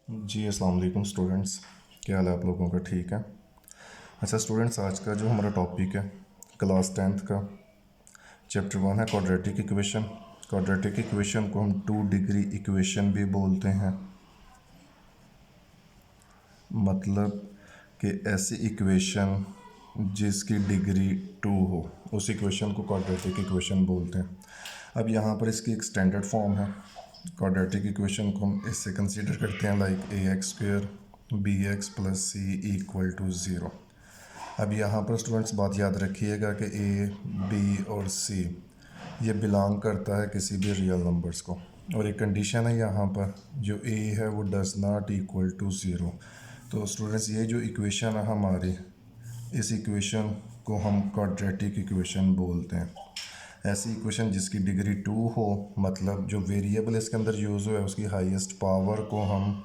जी अस्सलाम वालेकुम स्टूडेंट्स, क्या हाल है आप लोगों का? ठीक है। अच्छा स्टूडेंट्स, आज का जो हमारा टॉपिक है क्लास 10th का चैप्टर 1 है क्वाड्रेटिक इक्वेशन। क्वाड्रेटिक इक्वेशन को हम 2 डिग्री इक्वेशन भी बोलते हैं। मतलब कि ऐसी इक्वेशन जिसकी डिग्री 2 हो, उस इक्वेशन को क्वाड्रेटिक इक्वेशन बोलते हैं। अब यहाँ पर इसकी एक स्टैंडर्ड फॉर्म है। क्वाड्रेटिक इक्वेशन को हम इससे कंसीडर करते हैं लाइक ax² bx + c = 0। अब यहाँ पर स्टूडेंट्स बात याद रखिएगा कि a, b और c ये बिलोंग करता है किसी भी रियल नंबर्स को, और एक कंडीशन है यहाँ पर, जो a है वो डज नॉट इक्वल टू 0। तो स्टूडेंट्स ये जो इक्वेशन है हमारी, इस इक्वेशन को हम क्वाड्रेटिक इक्वेशन बोलते हैं। ऐसी इक्वेशन जिसकी डिग्री 2 हो, मतलब जो वेरिएबल इसके अंदर यूज़ हुआ है उसकी हाईएस्ट पावर को हम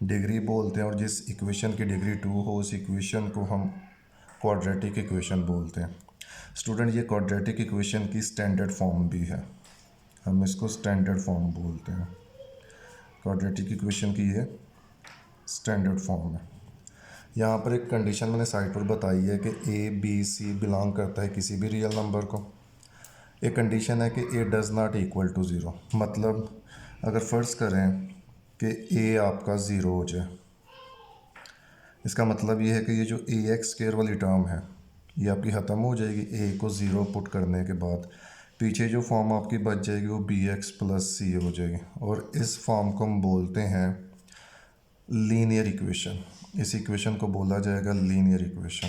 डिग्री बोलते हैं, और जिस इक्वेशन की डिग्री 2 हो उस इक्वेशन को हम क्वाड्रेटिक इक्वेशन बोलते हैं। स्टूडेंट, ये क्वाड्रेटिक इक्वेशन की स्टैंडर्ड फॉर्म भी है, हम इसको स्टैंडर्ड फॉर्म बोलते हैं। क्वाड्रेटिक इक्वेशन की ये स्टैंडर्ड फॉर्म है। यहाँ पर एक कंडीशन मैंने साइड पर बताई है कि ए बी सी बिलोंग करता है किसी भी रियल नंबर को। एक कंडीशन है कि ए डज़ नॉट इक्वल टू 0। मतलब अगर फ़र्ज़ करें कि ए आपका 0 हो जाए, इसका मतलब ये है कि ये जो ax² वाली टर्म है ये आपकी ख़त्म हो जाएगी a को 0 पुट करने के बाद। पीछे जो फॉर्म आपकी बच जाएगी वो bx + c हो जाएगी, और इस फॉर्म को हम बोलते हैं लीनियर इक्वेशन। इस इक्वेशन को बोला जाएगा लीनियर इक्वेशन।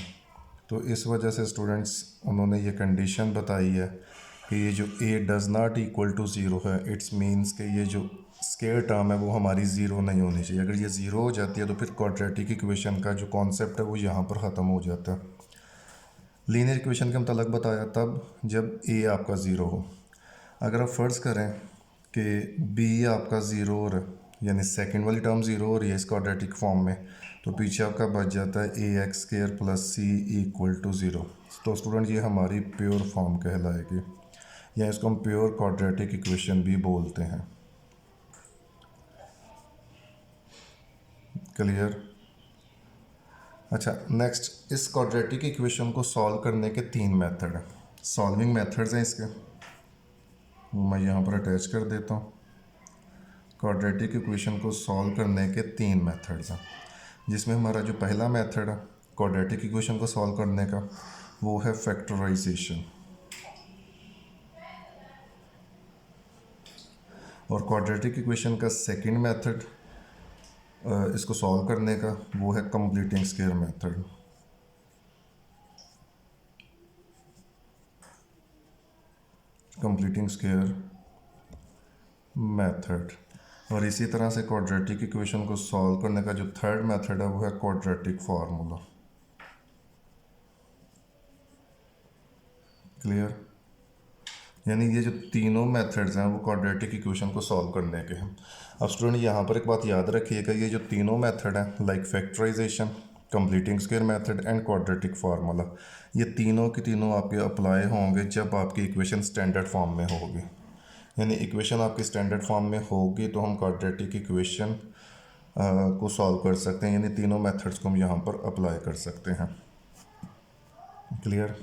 तो इस वजह से स्टूडेंट्स उन्होंने ये कंडीशन बताई है कि ये जो a does not equal to 0 है, इट्स मीन्स कि ये जो स्केयर टर्म है वो हमारी 0 नहीं होनी चाहिए। अगर ये 0 हो जाती है तो फिर क्वाड्रेटिक इक्वेशन का जो कॉन्सेप्ट है वो यहाँ पर ख़त्म हो जाता है। लीनियर इक्वेशन के मतलब बताया तब जब a आपका 0 हो। अगर आप फ़र्ज़ करें कि b आपका 0 हो रहा है, यानी सेकंड वाली टर्म 0 हो रही है इस क्वाड्रेटिक फॉर्म में, तो पीछे आपका बच जाता है ax² + c = 0। तो स्टूडेंट ये हमारी प्योर फॉर्म कहलाएगी, या इसको हम प्योर क्वाड्रेटिक इक्वेशन भी बोलते हैं। क्लियर? अच्छा नेक्स्ट, इस क्वाड्रेटिक इक्वेशन को सॉल्व करने के 3 मेथड हैं। सॉल्विंग मेथड्स हैं इसके, वो मैं यहाँ पर अटैच कर देता हूँ। क्वाड्रेटिक इक्वेशन को सॉल्व करने के 3 मेथड्स हैं, जिसमें हमारा जो पहला मेथड है क्वाड्रेटिक इक्वेशन को सॉल्व करने का, वो है फैक्टराइजेशन। और क्वाड्रेटिक इक्वेशन का सेकंड मेथड इसको सॉल्व करने का, वो है completing square method. Completing square method. और इसी तरह से क्वाड्रेटिक इक्वेशन को सॉल्व करने का जो थर्ड मेथड है वो है क्वाड्रेटिक फार्मूला। क्लियर? यानी ये जो तीनों मेथड्स हैं वो क्वाड्रेटिक इक्वेशन को सॉल्व करने के हैं। अब स्टूडेंट यहाँ पर एक बात याद रखिएगा, ये जो तीनों मेथड हैं like factorisation, completing square method and quadratic formula, ये तीनों की तीनों आपके अप्लाई होंगे जब आपकी इक्वेशन स्टैंडर्ड फॉर्म में होगी। यानी इक्वेशन आपकी स्टैंडर्ड फॉर्म में होगी तो हम क्वाड्रेटिक इक्वेशन को सॉल्व कर सकते हैं, यानी तीनों मेथड्स को हम यहाँ पर अप्लाई कर सकते हैं। क्लियर?